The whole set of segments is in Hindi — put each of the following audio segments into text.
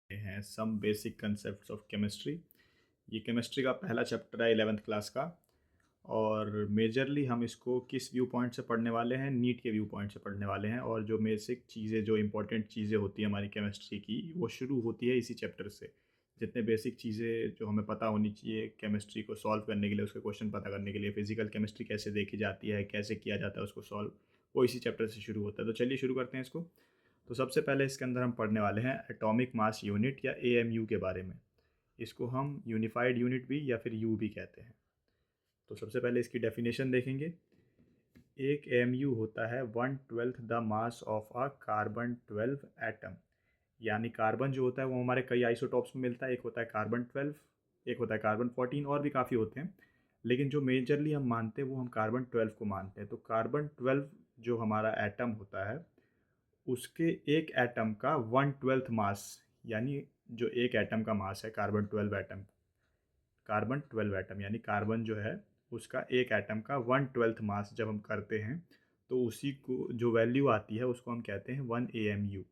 हैं some basic concepts of chemistry. ये केमिस्ट्री का पहला चैप्टर है 11th क्लास का। और मेजरली हम इसको किस व्यू पॉइंट से पढ़ने वाले हैं, नीट के व्यू पॉइंट से पढ़ने वाले हैं। और जो बेसिक चीज़ें, जो इंपॉर्टेंट चीज़ें होती हैं हमारी केमिस्ट्री की, वो शुरू होती है इसी चैप्टर से। जितने बेसिक चीज़ें जो हमें पता होनी चाहिए केमिस्ट्री को सॉल्व करने के लिए, उसके क्वेश्चन पता करने के लिए, फिजिकल केमिस्ट्री कैसे देखी जाती है, कैसे किया जाता है उसको सॉल्व, वो इसी चैप्टर से शुरू होता है। तो चलिए शुरू करते हैं इसको। तो सबसे पहले इसके अंदर हम पढ़ने वाले हैं एटॉमिक मास यूनिट या एएमयू के बारे में। इसको हम यूनिफाइड यूनिट भी या फिर यू भी कहते हैं। तो सबसे पहले इसकी डेफिनेशन देखेंगे। एक एएमयू होता है 1/12 the mass of a carbon 12 atom. यानी कार्बन जो होता है वो हमारे कई आइसोटॉप्स में मिलता है। एक होता है कार्बन 12, एक होता है कार्बन 14, और भी काफ़ी होते हैं। लेकिन जो मेजरली हम मानते हैं वो हम कार्बन 12 को मानते हैं। तो कार्बन 12 जो हमारा एटम होता है, उसके एक एटम का 1/12 मास, यानी जो एक एटम का मास है कार्बन 12 एटम, कार्बन 12 एटम यानी कार्बन जो है उसका एक एटम का 1/12 मास जब हम करते हैं, तो उसी को जो वैल्यू आती है उसको हम कहते हैं 1 AMU।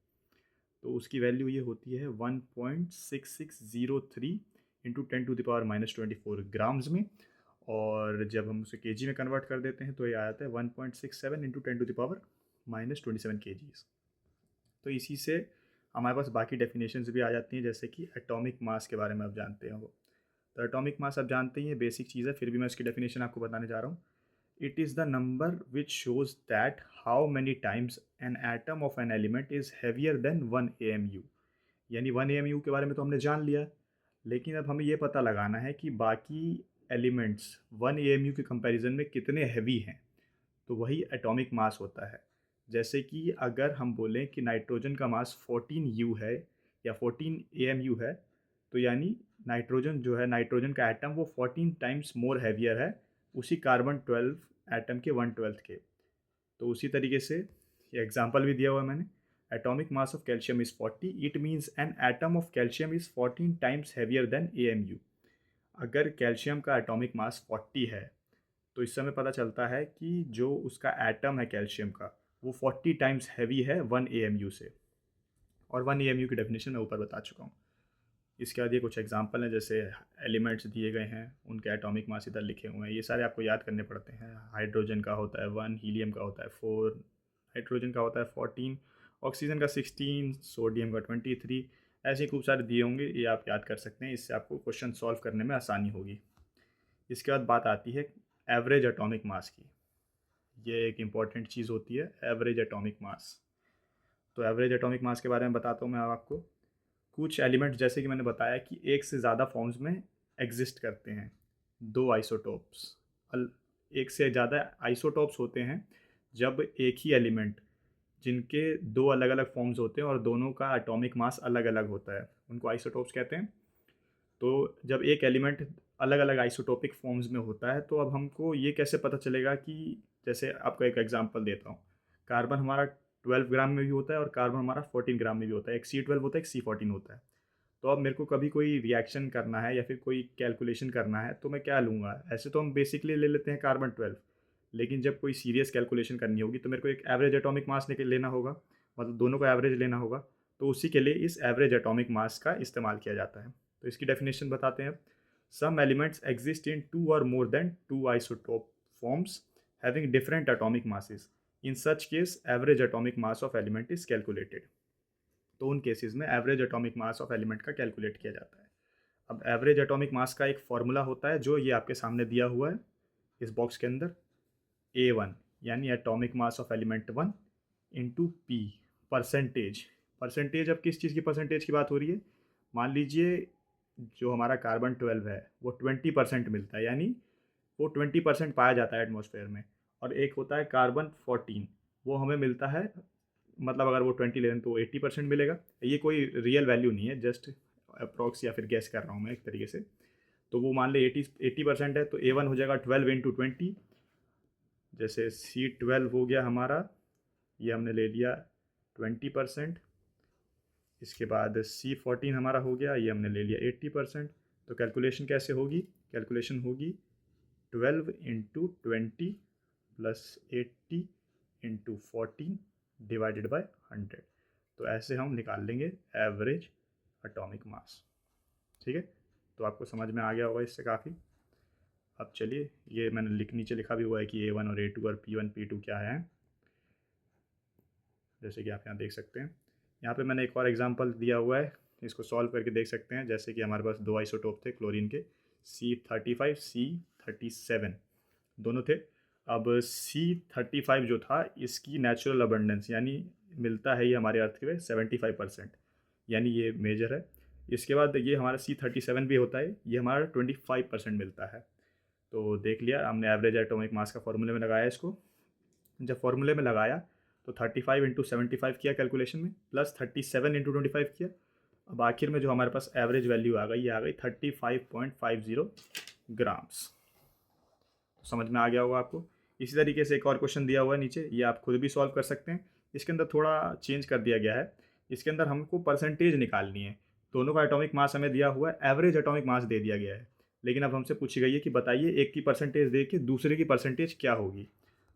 तो उसकी वैल्यू ये होती है 1.6603 इंटू 10⁻⁻24 ग्राम्स में। और जब हम उसे केजी में कन्वर्ट कर देते हैं तो ये आ जाता है 1.67 इंटू 10⁻⁻27 kgs। तो इसी से हमारे पास बाकी डेफिनेशंस भी आ जाती हैं, जैसे कि एटॉमिक मास के बारे में आप जानते हो। तो एटॉमिक मास आप जानते ही हैं, बेसिक चीज़ है, फिर भी मैं इसकी डेफिनेशन आपको बताने जा रहा हूँ। It is the number which shows that how many times an atom of an element is heavier than 1 AMU। यानी 1 AMU के बारे में तो हमने जान लिया, लेकिन अब हमें ये पता लगाना है कि बाकी एलिमेंट्स 1 AMU के कंपैरिजन में कितने हैवी हैं। तो वही एटॉमिक मास होता है। जैसे कि अगर हम बोलें कि नाइट्रोजन का मास 14U है या 14 AMU है, तो यानी नाइट्रोजन जो है, नाइट्रोजन का एटम वो 14 टाइम्स मोर हैवियर है उसी कार्बन 12 एटम के 1/12 के। तो उसी तरीके से ये एग्जांपल भी दिया हुआ है मैंने। Atomic mass of calcium is 40, it means an atom of calcium is 14 times heavier than AMU। अगर कैल्शियम का एटॉमिक मास 40 है, तो इससे हमें पता चलता है कि जो उसका एटम है कैल्शियम का, वो 40 टाइम्स हैवी है 1 AMU से। और 1 AMU की डेफिनेशन मैं ऊपर बता चुका हूँ। इसके बाद ये कुछ एग्जांपल हैं, जैसे एलिमेंट्स दिए गए हैं, उनके एटॉमिक मास इधर लिखे हुए हैं। ये सारे आपको याद करने पड़ते हैं। हाइड्रोजन का होता है 1, हीलियम का होता है 4, नाइट्रोजन का होता है 14, ऑक्सीजन का 16, सोडियम का 23। ऐसे ही खूब सारे दिए होंगे, ये आप याद कर सकते हैं। इससे आपको क्वेश्चन सॉल्व करने में आसानी होगी। इसके बाद बात आती है एवरेज एटॉमिक मास की। ये एक इम्पॉर्टेंट चीज़ होती है, एवरेज एटॉमिक मास। तो एवरेज एटॉमिक मास के बारे में बताता हूँ मैं अब आपको। कुछ एलिमेंट्स, जैसे कि मैंने बताया कि एक से ज़्यादा फॉर्म्स में एग्जिस्ट करते हैं, दो आइसोटोप्स, एक से ज़्यादा आइसोटोप्स होते हैं जब एक ही एलिमेंट जिनके दो अलग अलग फॉर्म्स होते हैं और दोनों का एटॉमिक मास अलग अलग होता है, उनको आइसोटोप्स कहते हैं। तो जब एक एलिमेंट अलग अलग आइसोटोपिक फॉर्म्स में होता है, तो अब हमको ये कैसे पता चलेगा कि, जैसे आपको एक एग्जांपल देता हूँ। कार्बन हमारा 12 ग्राम में भी होता है और कार्बन हमारा 14 ग्राम में भी होता है। एक C12 होता है, एक C14 होता है। तो अब मेरे को कभी कोई रिएक्शन करना है या फिर कोई कैलकुलेशन करना है, तो मैं क्या लूँगा? ऐसे तो हम बेसिकली ले लेते हैं कार्बन 12, लेकिन जब कोई सीरियस कैलकुलेशन करनी होगी तो मेरे को एक एवरेज एटॉमिक मास लेना होगा, मतलब दोनों का एवरेज लेना होगा। तो उसी के लिए इस एवरेज एटॉमिक मास का इस्तेमाल किया जाता है। तो इसकी डेफिनेशन बताते हैं। सम एलिमेंट्स एग्जिस्ट इन 2 और more than 2 isotope forms having different atomic masses. In such case average atomic mass of element is calculated. तो उन केसेस में average atomic mass of element का कैलकुलेट किया जाता है। अब एवरेज एटॉमिक मास का एक फॉर्मूला होता है जो ये आपके सामने दिया हुआ है इस बॉक्स के अंदर। A1 यानी atomic mass of element 1 into P, percentage. Percentage, अब किस चीज़ की परसेंटेज की बात हो रही है? मान लीजिए जो हमारा कार्बन 12 है वो 20% मिलता है, यानी वो 20% पाया जाता है एटमॉस्फेयर में। और एक होता है कार्बन 14, वो हमें मिलता है, मतलब अगर वो 20 ले लें तो 80% मिलेगा। ये कोई रियल वैल्यू नहीं है, जस्ट अप्रॉक्स या फिर गैस कर रहा हूँ मैं एक तरीके से। तो वो मान ले 80% है, तो A1 हो जाएगा 12 इंटू 20। जैसे C12 हो गया हमारा, ये हमने ले लिया 20%। इसके बाद C14 हमारा हो गया, ये हमने ले लिया 80%। तो कैलकुलेशन कैसे होगी? कैलकुलेशन होगी 12 into 20 plus 80 into 14 divided by 100। तो ऐसे हम निकाल लेंगे एवरेज एटॉमिक मास। ठीक है, तो आपको समझ में आ गया होगा इससे काफ़ी। अब चलिए, ये मैंने नीचे लिखा भी हुआ है कि A1 और A2 और P1 P2 क्या है, जैसे कि आप यहाँ देख सकते हैं। यहाँ पे मैंने एक और एग्जांपल दिया हुआ है, इसको सॉल्व करके देख सकते हैं। जैसे कि हमारे पास दो आइसोटोप थे क्लोरीन के, C35 C37 दोनों थे। अब C35 जो था, इसकी नेचुरल अबंडेंस यानी मिलता है ये हमारे अर्थ पे 75%, यानी ये मेजर है। इसके बाद ये हमारा C37 भी होता है, ये हमारा 25% मिलता है। तो देख लिया हमने एवरेज एटॉमिक मास का फॉर्मूले में लगाया इसको। जब फॉर्मूले में लगाया तो 35 इंटू 75 किया कैलकुलेशन में, प्लस 37 इंटू 25 किया। अब आखिर में जो हमारे पास एवरेज वैल्यू आ गई, ये आ गई 35.50 ग्राम्स। समझ में आ गया होगा आपको। इसी तरीके से एक और क्वेश्चन दिया हुआ है नीचे, ये आप खुद भी सॉल्व कर सकते हैं। इसके अंदर थोड़ा चेंज कर दिया गया है, इसके अंदर हमको परसेंटेज निकालनी है। दोनों का एटॉमिक मास हमें दिया हुआ है, एवरेज एटॉमिक मास दे दिया गया है, लेकिन अब हमसे पूछी गई है कि बताइए एक की परसेंटेज दे के दूसरे की परसेंटेज क्या होगी।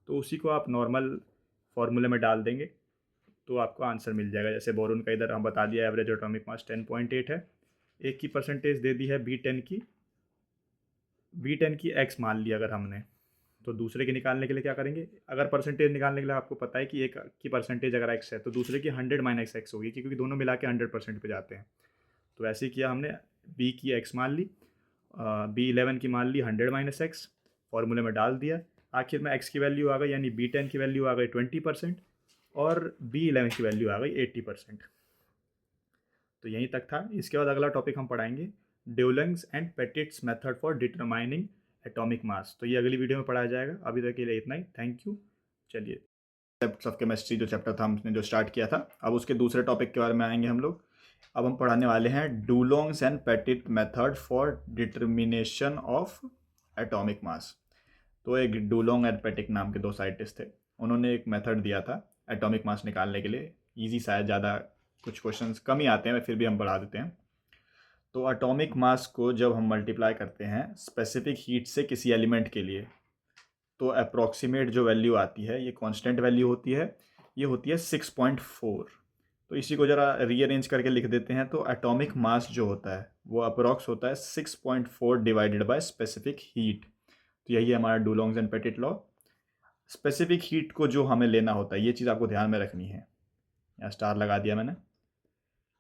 तो उसी को आप नॉर्मल फार्मूले में डाल देंगे तो आपको आंसर मिल जाएगा। जैसे बोरोन का इधर हम बता दिया एवरेज एटॉमिक मास 10.8 है, एक की परसेंटेज दे दी है B10 की x मान लिया अगर हमने, तो दूसरे की निकालने के लिए क्या करेंगे, अगर परसेंटेज निकालने के लिए आपको पता है कि एक की परसेंटेज अगर x है तो दूसरे की 100 माइनस x होगी, क्योंकि दोनों मिला के 100% पे जाते हैं। तो ऐसे ही किया हमने, b की x मान ली, B11 की मान ली 100 माइनस x, फॉर्मूले में डाल दिया। आखिर में x की वैल्यू आ गई, यानी B10 की वैल्यू आ गई 20% और B11 की वैल्यू आ गई 80%। तो यहीं तक था। इसके बाद अगला टॉपिक हम पढ़ाएंगे Dulong's and Petit's method for determining atomic mass. तो ये अगली वीडियो में पढ़ाया जाएगा। अभी तक के लिए इतना ही, थैंक यू। चलिए, चैप्टर्स ऑफ केमिस्ट्री जो चैप्टर था हमने जो स्टार्ट किया था, अब उसके दूसरे टॉपिक के बारे में आएंगे हम लोग। अब हम पढ़ाने वाले हैं Dulong's and Petit method for determination of atomic mass. तो एक डुलोंग एंड पेटिट नाम के दो साइंटिस्ट थे, उन्होंने एक मेथड दिया था एटॉमिक मास निकालने के लिए। ईजी सा है, ज़्यादा कुछ क्वेश्चंस कम ही आते हैं, फिर भी हम बढ़ा देते हैं। तो एटॉमिक मास को जब हम मल्टीप्लाई करते हैं स्पेसिफिक हीट से किसी एलिमेंट के लिए, तो अप्रॉक्सीमेट जो वैल्यू आती है, ये कांस्टेंट वैल्यू होती है, ये होती है 6.4। तो इसी को ज़रा रीअरेंज करके लिख देते हैं। तो एटॉमिक मास जो होता है वो अप्रॉक्स होता है 6.4 डिवाइडेड बाय स्पेसिफिक हीट। तो यही है हमारा Dulong's and Petit law. Specific heat को जो हमें लेना होता है, ये चीज़ आपको ध्यान में रखनी है, यहाँ स्टार लगा दिया मैंने,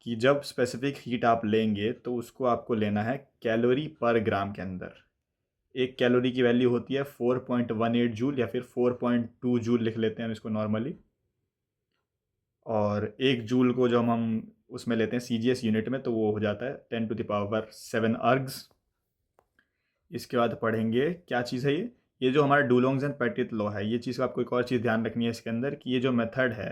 कि जब स्पेसिफिक हीट आप लेंगे तो उसको आपको लेना है कैलोरी पर ग्राम के अंदर। एक कैलोरी की वैल्यू होती है 4.18 जूल, या फिर 4.2 जूल लिख लेते हैं हम इसको नॉर्मली। और एक जूल को जब हम उसमें लेते हैं CGS यूनिट में, तो वो हो जाता है 10⁷ अर्ग्स। इसके बाद पढ़ेंगे क्या चीज़ है ये जो हमारा डुलोंग्स एंड पेटिट लॉ है, ये चीज़ को आपको एक और चीज़ ध्यान रखनी है इसके अंदर, कि ये जो मेथड है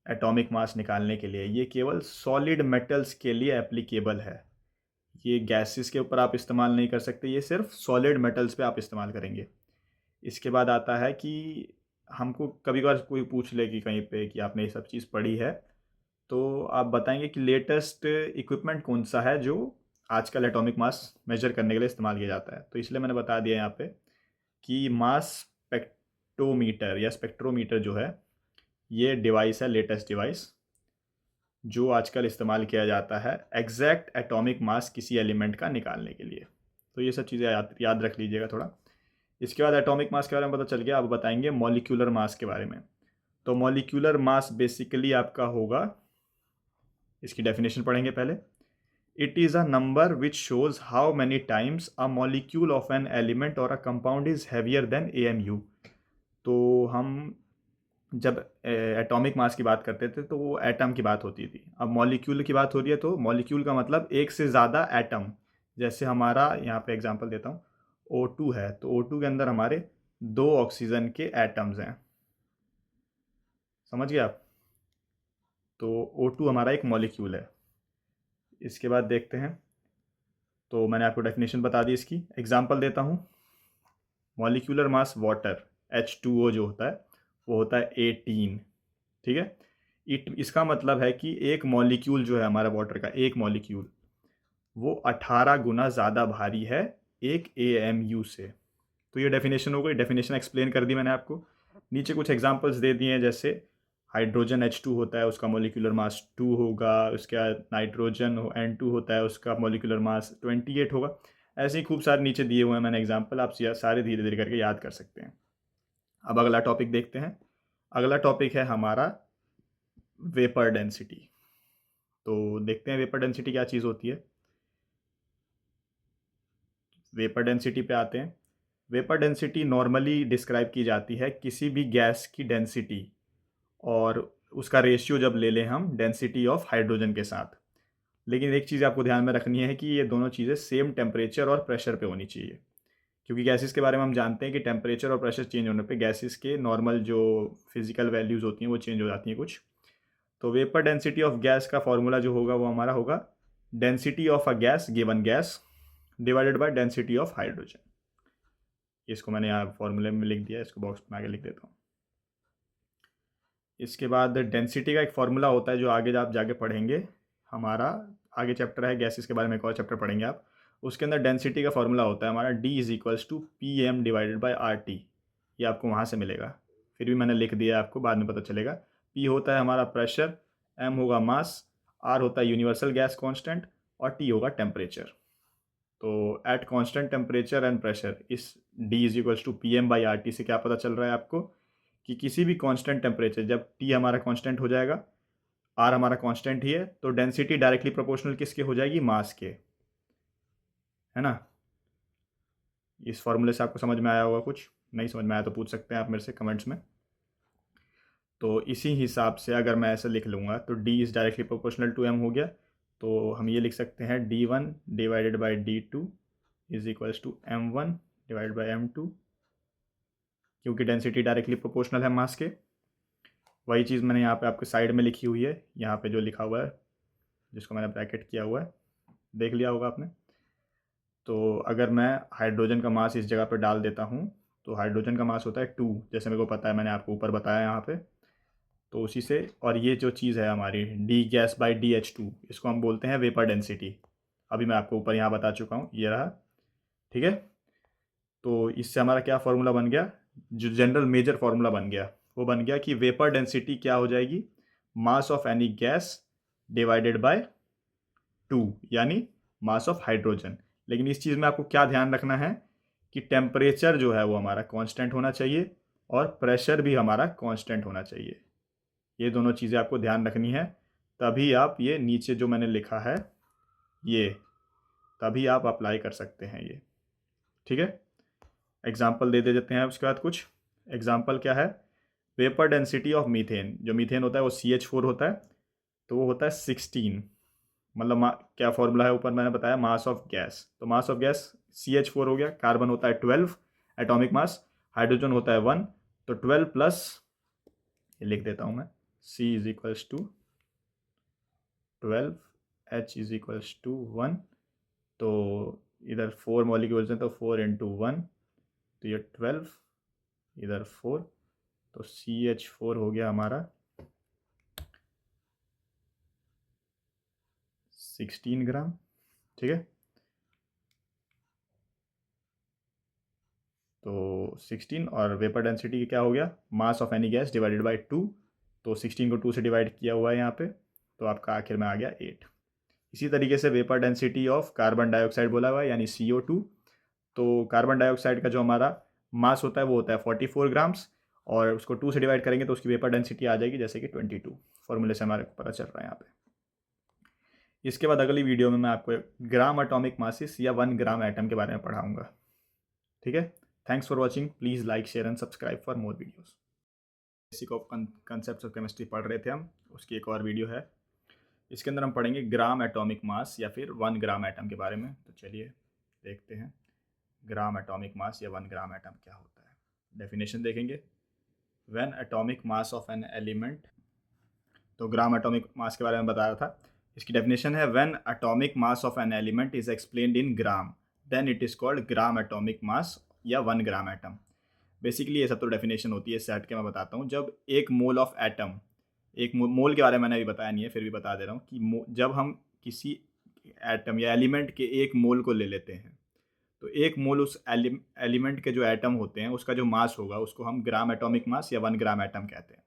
एटॉमिक मास निकालने के लिए, ये केवल सॉलिड मेटल्स के लिए एप्लीकेबल है। ये गैसेस के ऊपर आप इस्तेमाल नहीं कर सकते, ये सिर्फ सॉलिड मेटल्स पे आप इस्तेमाल करेंगे। इसके बाद आता है कि हमको कभी कभार कोई पूछ ले कि कहीं पे कि आपने ये सब चीज़ पढ़ी है, तो आप बताएंगे कि लेटेस्ट इक्विपमेंट कौन सा है जो आजकल एटॉमिक मास मेजर करने के लिए इस्तेमाल किया जाता है। तो इसलिए मैंने बता दिया यहाँ पे कि मास स्पेक्ट्रोमीटर या स्पेक्ट्रोमीटर जो है, ये डिवाइस है, लेटेस्ट डिवाइस जो आजकल इस्तेमाल किया जाता है एग्जैक्ट एटॉमिक मास किसी एलिमेंट का निकालने के लिए। तो ये सब चीज़ें याद रख लीजिएगा थोड़ा। इसके बाद एटॉमिक मास के बारे में पता चल गया, अब बताएंगे मॉलिक्यूलर मास के बारे में। तो मॉलिक्यूलर मास बेसिकली आपका होगा, इसकी डेफिनेशन पढ़ेंगे पहले। It is a number which shows how many times a molecule of an element और a compound is heavier than AMU। तो हम जब एटॉमिक मास की बात करते थे तो वो एटम की बात होती थी। अब मॉलिक्यूल की बात हो रही है, तो मॉलिक्यूल का मतलब एक से ज़्यादा एटम। जैसे हमारा यहाँ पे एग्जांपल देता हूँ, O2 है, तो O2 के अंदर हमारे 2 ऑक्सीजन के एटम्स हैं, समझ गए आप। तो O2 हमारा एक मॉलिक्यूल है। इसके बाद देखते हैं, तो मैंने आपको डेफिनेशन बता दी, इसकी एग्जांपल देता हूँ। मॉलिक्यूलर मास वाटर H2O जो होता है वो होता है 18, ठीक है। इसका मतलब है कि एक मॉलिक्यूल जो है हमारा वाटर का, एक मॉलिक्यूल वो 18 गुना ज़्यादा भारी है एक AMU से। तो ये डेफिनेशन हो गई, डेफिनेशन एक्सप्लेन कर दी मैंने आपको। नीचे कुछ एग्जांपल्स दे दिए हैं, जैसे हाइड्रोजन H2 होता है उसका मोलिकुलर मास 2 होगा, उसके बाद नाइट्रोजन N2 होता है उसका मोलिकुलर मास 28 होगा। ऐसे ही खूब सारे नीचे दिए हुए हैं मैंने एग्जांपल, आप सारे धीरे धीरे करके याद कर सकते हैं। अब अगला टॉपिक देखते हैं। अगला टॉपिक है हमारा वेपर डेंसिटी। तो देखते हैं वेपर डेंसिटी क्या चीज़ होती है। वेपर डेंसिटी पे आते हैं। वेपर डेंसिटी नॉर्मली डिस्क्राइब की जाती है किसी भी गैस की डेंसिटी और उसका रेशियो जब ले लें हम डेंसिटी ऑफ हाइड्रोजन के साथ। लेकिन एक चीज़ आपको ध्यान में रखनी है कि ये दोनों चीज़ें सेम टेम्परेचर और प्रेशर पे होनी चाहिए, क्योंकि गैसेस के बारे में हम जानते हैं कि टेम्परेचर और प्रेशर चेंज होने पे गैसेस के नॉर्मल जो फिजिकल वैल्यूज़ होती हैं वो चेंज हो जाती हैं कुछ। तो वेपर डेंसिटी ऑफ गैस का फॉर्मूला जो होगा वो हमारा होगा density of a gas given gas divided by density of hydrogen. इसको मैंने यहाँ फॉर्मूले में लिख दिया, इसको बॉक्स में आगे लिख देता हूँ। इसके बाद डेंसिटी का एक फॉर्मूला होता है जो आगे आप जाके पढ़ेंगे, हमारा आगे चैप्टर है गैसेस के बारे में, एक और चैप्टर पढ़ेंगे आप, उसके अंदर डेंसिटी का फॉर्मूला होता है हमारा D is equals to PM divided by RT। ये आपको वहाँ से मिलेगा, फिर भी मैंने लिख दिया, आपको बाद में पता चलेगा। P होता है हमारा प्रेशर, M होगा मास, R होता है यूनिवर्सल गैस कांस्टेंट और T होगा टेम्परेचर। तो at constant temperature and pressure इस D is equals to PM by RT से क्या पता चल रहा है आपको कि किसी भी कांस्टेंट टेम्परेचर जब T हमारा कांस्टेंट हो जाएगा, R हमारा कांस्टेंट ही है, तो डेंसिटी डायरेक्टली प्रोपोर्शनल किसके हो जाएगी, मास के, है ना। इस फॉर्मूले से आपको समझ में आया होगा, कुछ नहीं समझ में आया तो पूछ सकते हैं आप मेरे से कमेंट्स में। तो इसी हिसाब से अगर मैं ऐसे लिख लूँगा तो D is directly proportional to M हो गया, तो हम ये लिख सकते हैं D1 divided by D2 is equals to M1 divided by M2, क्योंकि डेंसिटी डायरेक्टली प्रोपोर्शनल है मास के। वही चीज़ मैंने यहाँ पे आपके साइड में लिखी हुई है, यहाँ पे जो लिखा हुआ है जिसको मैंने ब्रैकेट किया हुआ है, देख लिया होगा आपने। तो अगर मैं हाइड्रोजन का मास इस जगह पर डाल देता हूँ तो हाइड्रोजन का मास होता है 2, जैसे मेरे को पता है, मैंने आपको ऊपर बताया यहाँ पे। तो उसी से, और ये जो चीज़ है हमारी D गैस बाई DH2, इसको हम बोलते हैं वेपर डेंसिटी। अभी मैं आपको ऊपर यहाँ बता चुका हूँ, ये रहा, ठीक है। तो इससे हमारा क्या फार्मूला बन गया, जो जनरल मेजर फार्मूला बन गया वो बन गया कि वेपर डेंसिटी क्या हो जाएगी, mass of any gas divided by 2, यानी मास ऑफ हाइड्रोजन। लेकिन इस चीज़ में आपको क्या ध्यान रखना है कि टेम्परेचर जो है वो हमारा कांस्टेंट होना चाहिए और प्रेशर भी हमारा कांस्टेंट होना चाहिए। ये दोनों चीज़ें आपको ध्यान रखनी है, तभी आप ये नीचे जो मैंने लिखा है ये, तभी आप अप्लाई कर सकते हैं ये, ठीक है। एग्जाम्पल दे देते हैं उसके बाद कुछ एग्जाम्पल क्या है, वेपर डेंसिटी ऑफ मीथेन, जो मीथेन होता है वो CH4 होता है, तो वो होता है 16, मतलब क्या फॉर्मूला है ऊपर मैंने बताया, मास ऑफ गैस। तो मास ऑफ गैस CH4 हो गया, कार्बन होता है 12 एटॉमिक मास, हाइड्रोजन होता है 1, तो 12 प्लस, ये लिख देता हूँ मैं, C is equals to 12, H is equals to 1, तो इधर 4 मॉलिक्यूल्स हैं तो 4 इंटू 1, तो ये 12, इधर 4, तो CH4 हो गया हमारा 16 ग्राम, ठीक है। तो 16 और वेपर डेंसिटी क्या हो गया, mass of any gas divided by 2, तो 16 को 2 से डिवाइड किया हुआ है यहाँ पे, तो आपका आखिर में आ गया 8। इसी तरीके से vapour density of carbon dioxide बोला हुआ है, यानी CO2। तो कार्बन डाइऑक्साइड का जो हमारा मास होता है वो होता है 44 ग्राम्स, और उसको 2 से डिवाइड करेंगे तो उसकी वेपर डेंसिटी आ जाएगी जैसे कि 22। फॉर्मूले से हमारे को पता चल रहा है यहाँ पे। इसके बाद अगली वीडियो में मैं आपको ग्राम एटॉमिक मासिस या 1 ग्राम एटम के बारे में पढ़ाऊँगा, ठीक है। Thanks for watching, please like share and subscribe for more videos. Basic of concept of chemistry पढ़ रहे थे हम, उसकी एक और वीडियो है, इसके अंदर हम पढ़ेंगे ग्राम एटॉमिक मास या फिर 1 ग्राम एटम के बारे में। तो चलिए देखते हैं ग्राम एटॉमिक मास या 1 ग्राम एटम क्या होता है। डेफिनेशन देखेंगे, when atomic mass of an element, तो ग्राम एटॉमिक मास के बारे में बताया था। इसकी डेफिनेशन है, when atomic mass of an element is explained in gram then it is called gram atomic mass या 1 ग्राम एटम। बेसिकली ये सब तो डेफिनेशन होती है, सेट के मैं बताता हूँ। जब एक मोल ऑफ एटम, एक मोल के बारे में मैंने अभी बताया नहीं है फिर भी बता दे रहा हूँ कि जब हम किसी एटम या एलिमेंट के एक मोल को ले लेते हैं, तो एक मोल उस एलिमेंट के जो एटम होते हैं उसका जो मास होगा उसको हम ग्राम एटॉमिक मास या 1 ग्राम एटम कहते हैं।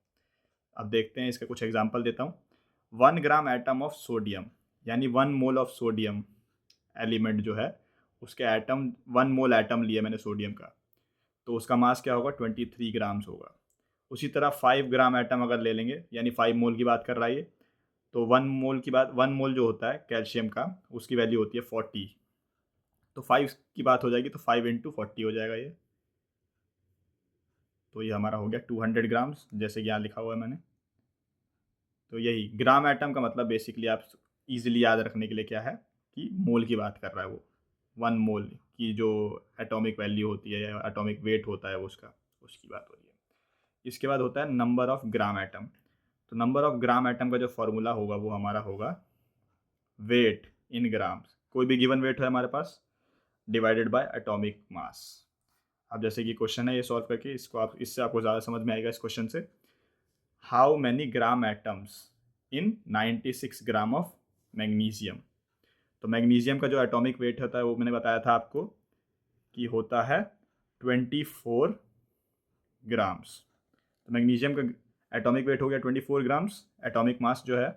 अब देखते हैं, इसका कुछ एग्जांपल देता हूँ। 1 ग्राम एटम ऑफ सोडियम, यानी 1 मोल ऑफ सोडियम एलिमेंट जो है, उसके एटम 1 मोल एटम लिया मैंने सोडियम का, तो उसका मास क्या होगा, 23 ग्राम्स होगा। उसी तरह 5 ग्राम एटम अगर ले लेंगे, यानी 5 मोल की बात कर रहा है ये, तो 1 मोल जो होता है कैल्शियम का, उसकी वैल्यू होती है 40। तो 5 की बात हो जाएगी तो 5 इंटू 40 हो जाएगा ये। तो ये हमारा हो गया 200 ग्राम्स, जैसे कि यहाँ लिखा हुआ है मैंने। तो यही ग्राम एटम का मतलब बेसिकली आप इजीली याद रखने के लिए क्या है कि मोल की बात कर रहा है वो, 1 मोल की जो एटॉमिक वैल्यू होती है या एटॉमिक वेट होता है उसका, उसकी बात हो रही है। इसके बाद होता है नंबर ऑफ ग्राम एटम। तो नंबर ऑफ ग्राम एटम का जो फॉर्मूला होगा वो हमारा होगा वेट इन ग्राम्स, कोई भी गिवन वेट है हमारे पास, डिवाइडेड बाय एटॉमिक मास। अब जैसे कि क्वेश्चन है, ये सॉल्व करके इसको आप, इससे आपको ज़्यादा समझ में आएगा इस क्वेश्चन से। How many gram atoms in 96 gram of magnesium. तो मैग्नीशियम का जो एटॉमिक वेट होता है वो मैंने बताया था आपको कि होता है 24 ग्राम्स। तो मैग्नीशियम का एटॉमिक वेट हो गया 24 ग्राम्स, एटॉमिक मास जो है।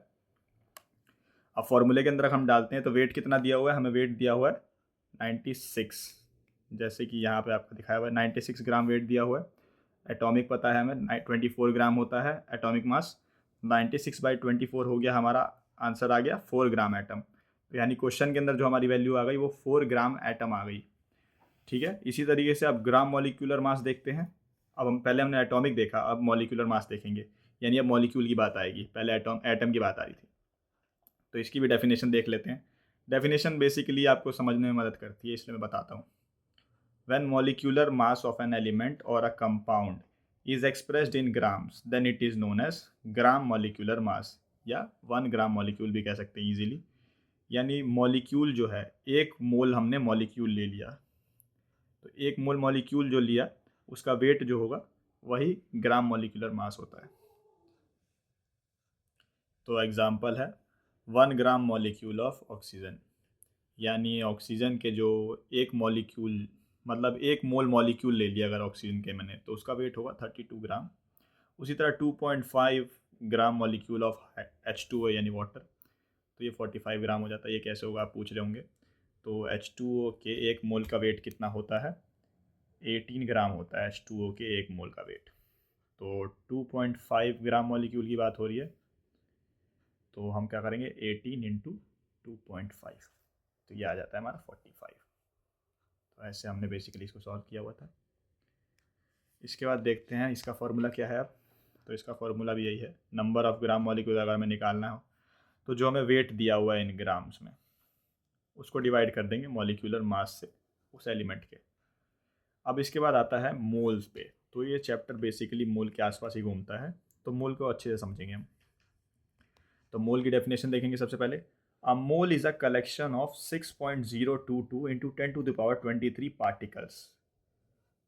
अब फॉर्मूले के अंदर हम डालते हैं तो वेट कितना दिया हुआ है, हमें वेट दिया हुआ है 96, जैसे कि यहाँ पे आपको दिखाया हुआ है 96 ग्राम वेट दिया हुआ है। एटॉमिक पता है हमें 24 ग्राम होता है एटॉमिक मास, 96/24 हो गया, हमारा आंसर आ गया 4 ग्राम एटम। तो यानी क्वेश्चन के अंदर जो हमारी वैल्यू आ गई वो 4 ग्राम एटम आ गई। ठीक है, इसी तरीके से अब ग्राम मॉलिक्यूलर मास देखते हैं। अब हम पहले हमने एटॉमिक देखा, अब मॉलिक्यूलर मास देखेंगे, यानी अब मॉलिक्यूल की बात आएगी, पहले एटम की बात आ रही थी। तो इसकी भी डेफिनेशन देख लेते हैं। डेफिनेशन बेसिकली आपको समझने में मदद करती है, इसलिए मैं बताता हूँ। When molecular mass of an element or a compound is expressed in grams, then it is known as gram molecular mass, या 1 ग्राम मॉलिक्यूल भी कह सकते हैं इजीली। यानी मॉलिक्यूल जो है, एक मोल हमने मॉलिक्यूल ले लिया, तो एक मोल मॉलिक्यूल जो लिया उसका वेट जो होगा वही ग्राम मॉलिक्यूलर मास होता है। तो एग्जांपल है 1 ग्राम मॉलिक्यूल ऑफ ऑक्सीजन, यानी ऑक्सीजन के जो एक मॉलिक्यूल, मतलब एक मोल मॉलिक्यूल ले लिया अगर ऑक्सीजन के मैंने, तो उसका वेट होगा 32 ग्राम। उसी तरह 2.5 ग्राम मॉलिक्यूल ऑफ H2O यानी वाटर, तो ये 45 ग्राम हो जाता है। ये कैसे होगा आप पूछ रहे होंगे। तो H2O के एक मोल का वेट कितना होता है, 18 ग्राम होता है H2O के एक मोल का वेट। तो 2.5 ग्राम मॉलिक्यूल की बात हो रही है, तो हम क्या करेंगे 18 इंटू 2.5, तो ये आ जाता है हमारा 45। तो ऐसे हमने बेसिकली इसको सॉल्व किया हुआ था। इसके बाद देखते हैं इसका फॉर्मूला क्या है अब। तो इसका फॉर्मूला भी यही है, नंबर ऑफ ग्राम मॉलिक्यूल अगर हमें निकालना हो तो जो हमें वेट दिया हुआ है इन ग्राम्स में, उसको डिवाइड कर देंगे मॉलिक्यूलर मास से उस एलिमेंट के। अब इसके बाद आता है मोल्स पे। तो ये चैप्टर बेसिकली मोल के आसपास ही घूमता है, तो मोल को अच्छे से समझेंगे हम। तो मोल की डेफिनेशन देखेंगे सबसे पहले। A mole is a collection of 6.022 into 10⁻23 particles.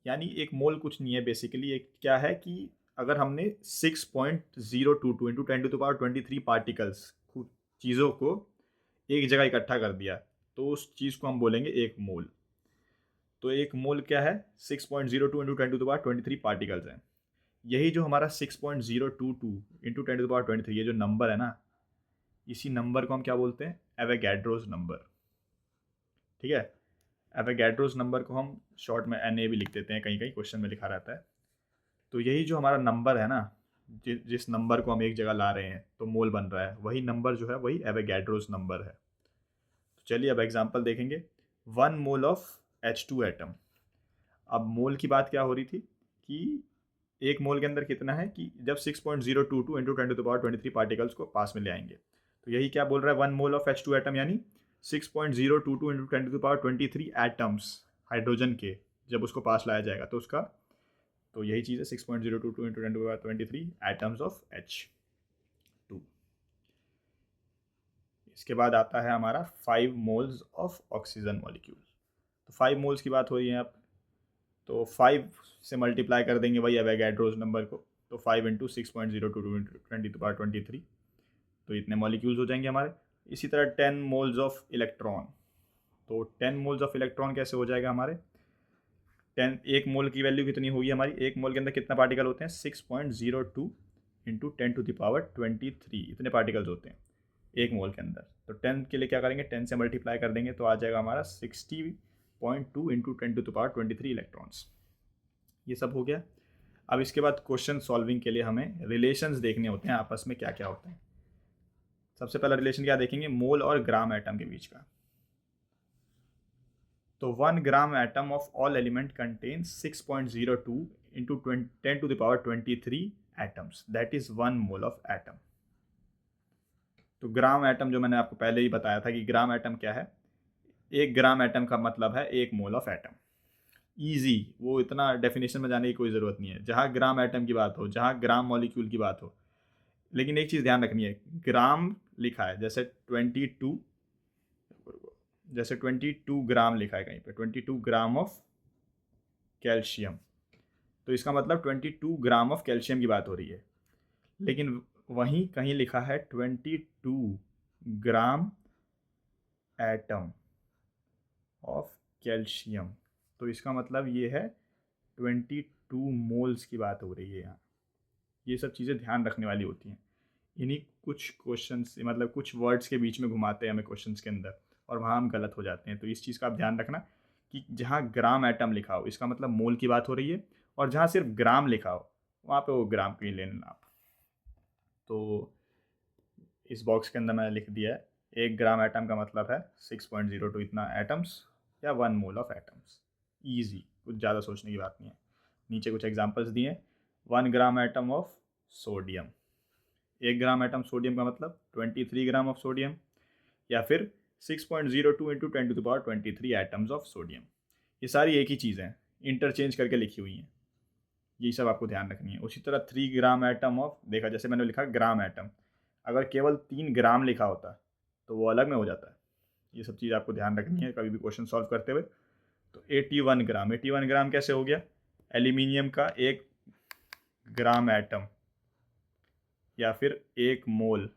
यानी एक मोल कुछ नहीं है, बेसिकली एक क्या है कि अगर हमने 6.022 इंटू 10⁻23 पार्टिकल्स चीज़ों को एक जगह इकट्ठा कर दिया, तो उस चीज़ को हम बोलेंगे एक मोल। तो एक मोल क्या है, 6.02 इंटू 10⁻23 पार्टिकल्स हैं। यही जो हमारा 6.022 इंटू 10⁻23 ये जो नंबर है ना, इसी नंबर को हम क्या बोलते हैं, एवोगैड्रोस नंबर। ठीक है, एवोगैड्रोस नंबर को हम शॉर्ट में NA भी लिख देते हैं, कहीं कहीं क्वेश्चन में लिखा रहता है। तो यही जो हमारा नंबर है ना, जिस नंबर को हम एक जगह ला रहे हैं तो मोल बन रहा है, वही नंबर जो है वही एवोगैड्रोस नंबर है। तो चलिए अब एग्जांपल देखेंगे। 1 मोल ऑफ H2 एटम। अब मोल की बात क्या हो रही थी कि एक मोल के अंदर कितना है कि जब 6.022 इंटू 10⁻23 पार्टिकल्स को पास में ले आएंगे, तो यही क्या बोल रहा है 1 मोल ऑफ H2 एटम, यानी 6.022 इंटू 10⁻23 एटम्स हाइड्रोजन के जब उसको पास लाया जाएगा तो उसका, तो यही चीज़ है 6.022 इंटू 10⁻23 एटम्स ऑफ H2। इसके बाद आता है हमारा 5 मोल्स ऑफ ऑक्सीजन मॉलिक्यूल। तो 5 मोल्स की बात हो रही है आप, तो 5 से मल्टीप्लाई कर देंगे वही एवोगैड्रोस नंबर को, तो 5 इंटू 6.022 इंटू 10⁻23, तो इतने मॉलिक्यूल्स हो जाएंगे हमारे। इसी तरह 10 मोल्स ऑफ इलेक्ट्रॉन। तो 10 मोल्स ऑफ इलेक्ट्रॉन कैसे हो जाएगा हमारे, 10 एक मोल की वैल्यू कितनी होगी हमारी, एक मोल के अंदर कितना पार्टिकल होते हैं 6.02 इंटू 10⁻23 इतने पार्टिकल्स होते हैं एक मोल के अंदर। तो 10 के लिए क्या करेंगे, 10 से मल्टीप्लाई कर देंगे तो आ जाएगा हमारा 60.2 इंटू 10⁻23 इलेक्ट्रॉन्स। ये सब हो गया। अब इसके बाद क्वेश्चन सॉल्विंग के लिए हमें रिलेशंस देखने होते हैं आपस में क्या क्या होता है। सबसे पहला रिलेशन क्या देखेंगे, मोल और ग्राम एटम के बीच का। तो 1 gram atom of all element contains 6.02 into 10⁻23 atoms, that is 1 mole of atom. तो ग्राम एटम जो मैंने आपको पहले ही बताया था कि ग्राम एटम क्या है, 1 ग्राम एटम का मतलब है 1 मोल ऑफ एटम। ईजी, वो इतना डेफिनेशन में जाने की कोई ज़रूरत नहीं है। जहाँ ग्राम एटम की बात हो, जहाँ ग्राम मॉलिक्यूल की बात हो, लेकिन एक चीज़ ध्यान रखनी है, ग्राम लिखा है जैसे 22 ग्राम लिखा है कहीं पे, 22 ग्राम ऑफ कैल्शियम, तो इसका मतलब 22 ग्राम ऑफ कैल्शियम की बात हो रही है। लेकिन वहीं कहीं लिखा है 22 ग्राम एटम ऑफ कैल्शियम, तो इसका मतलब ये है 22 मोल्स की बात हो रही है यहाँ। ये सब चीज़ें ध्यान रखने वाली होती हैं। इन्हीं कुछ क्वेश्चंस, मतलब कुछ वर्ड्स के बीच में घुमाते हैं हमें क्वेश्चंस के अंदर, और वहाँ हम गलत हो जाते हैं। तो इस चीज़ का आप ध्यान रखना कि जहाँ ग्राम एटम लिखा हो इसका मतलब मोल की बात हो रही है, और जहाँ सिर्फ ग्राम लिखा हो वहाँ पे वो ग्राम की ले लेना आप। तो इस बॉक्स के अंदर मैंने लिख दिया है 1 ग्राम एटम का मतलब है 6.02 इतना एटम्स या 1 मोल ऑफ एटम्स। ईजी, कुछ ज़्यादा सोचने की बात नहीं है। नीचे कुछ एग्जांपल्स दिए। 1 gram atom of sodium, 1 gram atom sodium का मतलब 23 ग्राम ऑफ सोडियम, या फिर 6.02 इंटू 10⁻23 एटम्स ऑफ सोडियम। ये सारी एक ही चीज़ हैं, इंटरचेंज करके लिखी हुई हैं, यही सब आपको ध्यान रखनी है। उसी तरह 3 ग्राम एटम ऑफ, देखा जैसे मैंने लिखा ग्राम एटम, अगर केवल 3 ग्राम लिखा होता तो वो अलग में हो जाता है। ये सब चीज़ आपको ध्यान रखनी है कभी भी क्वेश्चन सॉल्व करते हुए। तो 81 ग्राम, 81 ग्राम कैसे हो गया, एल्यूमिनियम का 1 ग्राम एटम या फिर 1 मोल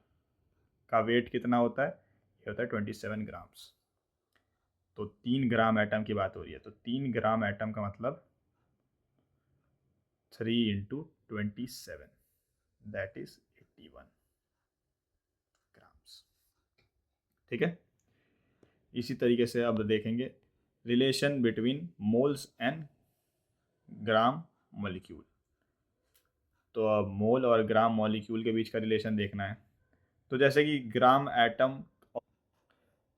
का वेट कितना होता है, ये होता है 27 ग्राम्स। तो 3 ग्राम एटम की बात हो रही है, तो 3 ग्राम एटम का मतलब 3 इंटू 27, दैट इज 81 ग्राम्स। ठीक है। इसी तरीके से अब देखेंगे relation between moles and gram molecule. तो अब मोल और ग्राम मॉलिक्यूल के बीच का रिलेशन देखना है। तो जैसे कि ग्राम एटम,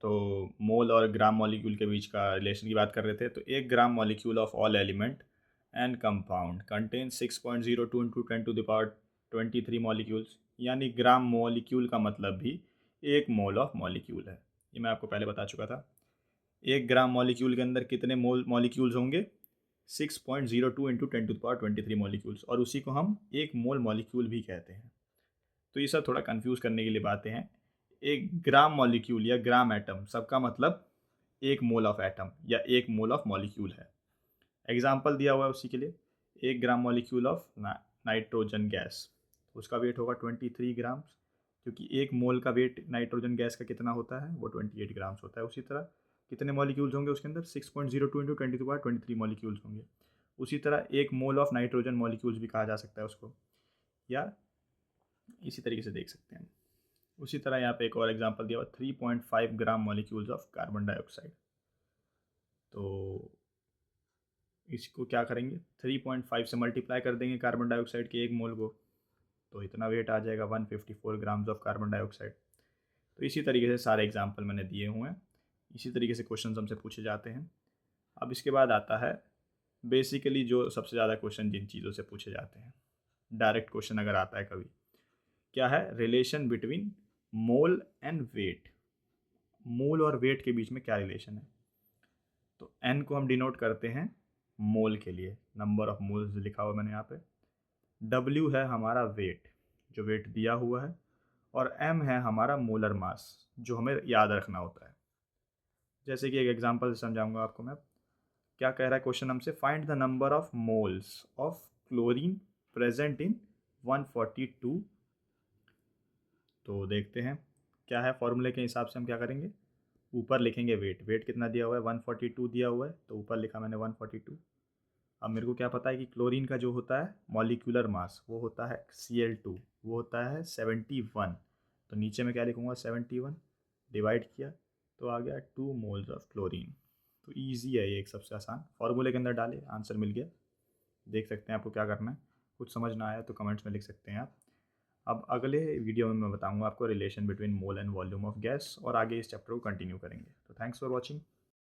तो मोल और ग्राम मॉलिक्यूल के बीच का रिलेशन की बात कर रहे थे। तो 1 gram molecule of all element and compound contain 6.02 into 10⁻23 molecules, यानी ग्राम मॉलिक्यूल का मतलब भी 1 मोल ऑफ मॉलिक्यूल है। ये मैं आपको पहले बता चुका था। 1 ग्राम मॉलिक्यूल के अंदर कितने मोल मॉलिक्यूल्स होंगे, 6.02 इंटू 10⁻23 मॉलिक्यूल्स, और उसी को हम 1 मोल मॉलिक्यूल भी कहते हैं। तो ये सब थोड़ा कंफ्यूज करने के लिए बातें हैं। एक ग्राम मॉलिक्यूल या ग्राम एटम सबका मतलब 1 मोल ऑफ एटम या 1 मोल ऑफ मॉलिक्यूल है। एग्जाम्पल दिया हुआ है उसी के लिए, 1 gram molecule of nitrogen gas, उसका वेट होगा 23 ग्राम्स, क्योंकि 1 मोल का वेट नाइट्रोजन गैस का कितना होता है, वो 28 ग्राम्स होता है। उसी तरह कितने मॉलिक्यूल्स होंगे उसके अंदर, 6.02 इंटू 10⁻23 मॉलिक्यूल्स होंगे। उसी तरह 1 मोल ऑफ नाइट्रोजन मॉलिक्यूल्स भी कहा जा सकता है उसको, या इसी तरीके से देख सकते हैं। उसी तरह यहाँ पे एक और एग्जांपल दिया हुआ, 3.5 ग्राम मॉलिक्यूल्स ऑफ कार्बन डाइऑक्साइड। तो इसको क्या करेंगे, 3.5 से मल्टीप्लाई कर देंगे कार्बन डाइऑक्साइड के 1 मोल को, तो इतना वेट आ जाएगा 154 ग्राम्स ऑफ कार्बन डाइऑक्साइड। तो इसी तरीके से सारे एग्जाम्पल मैंने दिए हुए हैं, इसी तरीके से क्वेश्चन हमसे पूछे जाते हैं। अब इसके बाद आता है बेसिकली जो सबसे ज़्यादा क्वेश्चन जिन चीज़ों से पूछे जाते हैं, डायरेक्ट क्वेश्चन अगर आता है कभी, क्या है, relation between mole and weight. Mole और वेट के बीच में क्या रिलेशन है। तो एन को हम डिनोट करते हैं मोल के लिए, नंबर ऑफ मोल्स लिखा हुआ मैंने यहाँ पे। डब्ल्यू है हमारा वेट, जो वेट दिया हुआ है, और एम है हमारा मोलर मास, जो हमें याद रखना होता है। जैसे कि एक एग्जांपल से समझाऊंगा आपको मैं। क्या कह रहा है क्वेश्चन हमसे, find the number of moles of chlorine present in 142। तो देखते हैं क्या है, फॉर्मूले के हिसाब से हम क्या करेंगे, ऊपर लिखेंगे वेट, वेट कितना दिया हुआ है 142 दिया हुआ है, तो ऊपर लिखा मैंने 142, अब मेरे को क्या पता है कि क्लोरीन का जो होता है मॉलिक्यूलर मास वो होता है Cl2, वो होता है 71। तो नीचे में क्या लिखूँगा 71 डिवाइड किया तो आ गया 2 मोल्स ऑफ क्लोरीन। तो ईजी है ये, एक सबसे आसान फार्मूले के अंदर डाले आंसर मिल गया। देख सकते हैं आपको क्या करना है, कुछ समझ ना आया तो कमेंट्स में लिख सकते हैं आप। अब अगले वीडियो में मैं बताऊंगा आपको relation between mole and volume of gas, और आगे इस चैप्टर को कंटिन्यू करेंगे। तो थैंक्स फॉर वॉचिंग।